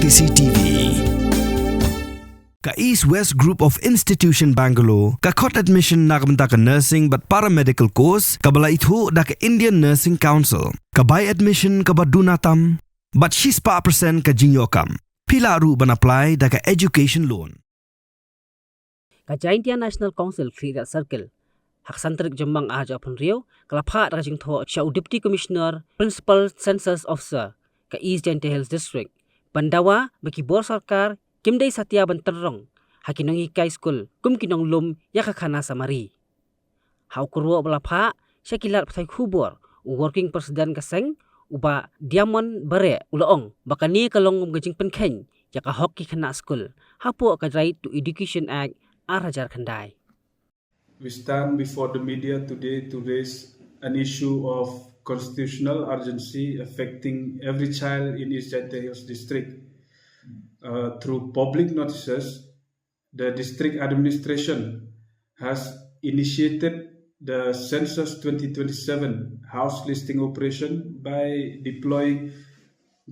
CCTV Ka East West Group of Institution Bangalore ka khot admission nakamta ka nursing but paramedical course ka bala ithu da ka Indian Nursing Council ka buy admission ka badunatam but 6% ka jinyokam pila ru ban apply da ka education loan ka Indian National Council Frida Circle Haksantrik Jambang Aja upon Rio kalapha da jing tho cha Deputy Commissioner Principal Census Officer ka East Hills District Dawa baki bor Sorkar Kimday Satya ban Tynrong haki Nonghikai School kum kinong lum ya ka Khanasamari hau kurwo balapha syakilat pthai khubor working president kaseng uba diamond bare ulaong bakani kalong gajing penkheng ya ka hockey khana school hapo ka right to education act arajar khandai. We stand before the media today to raise an issue of constitutional urgency affecting every child in East Hills District. Through public notices, the district administration has initiated the Census 2027 house listing operation by deploying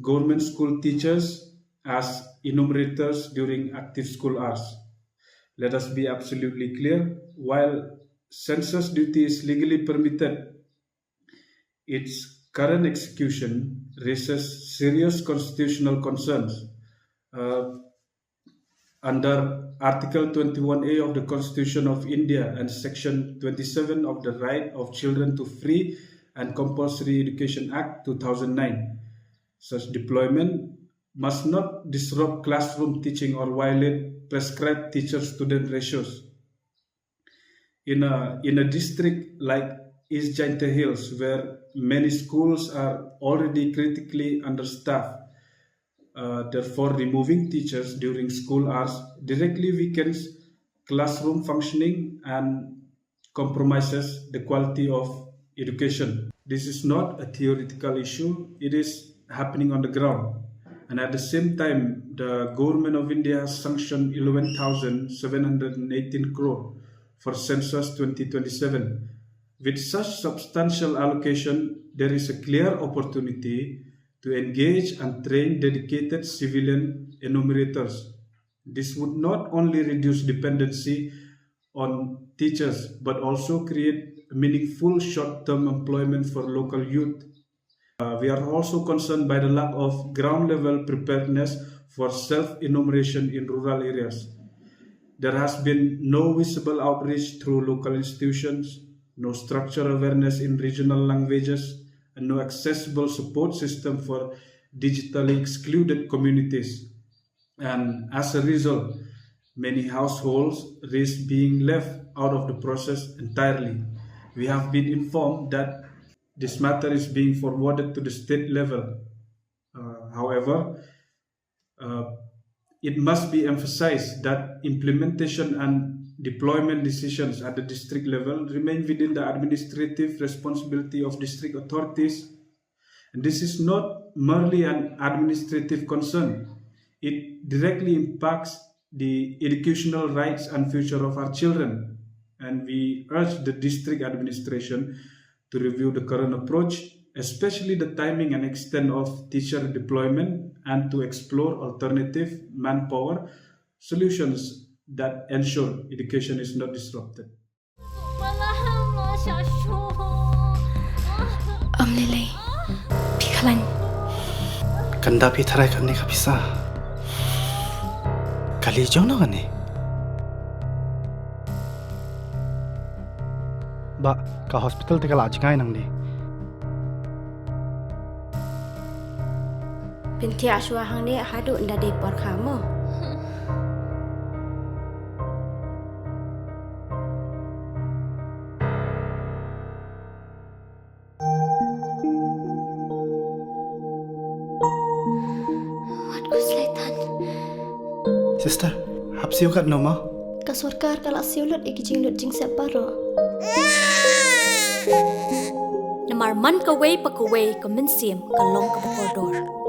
government school teachers as enumerators during active school hours. Let us be absolutely clear, while census duty is legally permitted, its current execution raises serious constitutional concerns. Under Article 21A of the Constitution of India and Section 27 of the Right of Children to Free and Compulsory Education Act 2009, such deployment must not disrupt classroom teaching or violate prescribed teacher-student ratios. In a district like East Hills, where many schools are already critically understaffed, therefore, removing teachers during school hours directly weakens classroom functioning and compromises the quality of education. This is not a theoretical issue, it is happening on the ground. And at the same time, the government of India has sanctioned 11,718 crore for Census 2027. With such substantial allocation, there is a clear opportunity to engage and train dedicated civilian enumerators. This would not only reduce dependency on teachers, but also create meaningful short-term employment for local youth. We are also concerned by the lack of ground-level preparedness for self-enumeration in rural areas. There has been no visible outreach through local institutions, no structural awareness in regional languages, and no accessible support system for digitally excluded communities. And as a result, many households risk being left out of the process entirely. We have been informed that this matter is being forwarded to the state level. However, it must be emphasized that implementation and deployment decisions at the district level remain within the administrative responsibility of district authorities. And this is not merely an administrative concern. It directly impacts the educational rights and future of our children. And we urge the district administration to review the current approach, especially the timing and extent of teacher deployment, and to explore alternative manpower solutions that ensure education is not disrupted. Amlilay, pikalan. Kanda pi tharay kani kapisa. Kali jono kani. Ba ka hospital te kala ajkai nang ni. Binti aswa hang ni hadu nda de por kamu. Sister, hapsiu kat noma? Ka Sorkar kala siulut ikijing lut jing separo. Namar man ka way pa ka way ka minsim ka long ka koridor.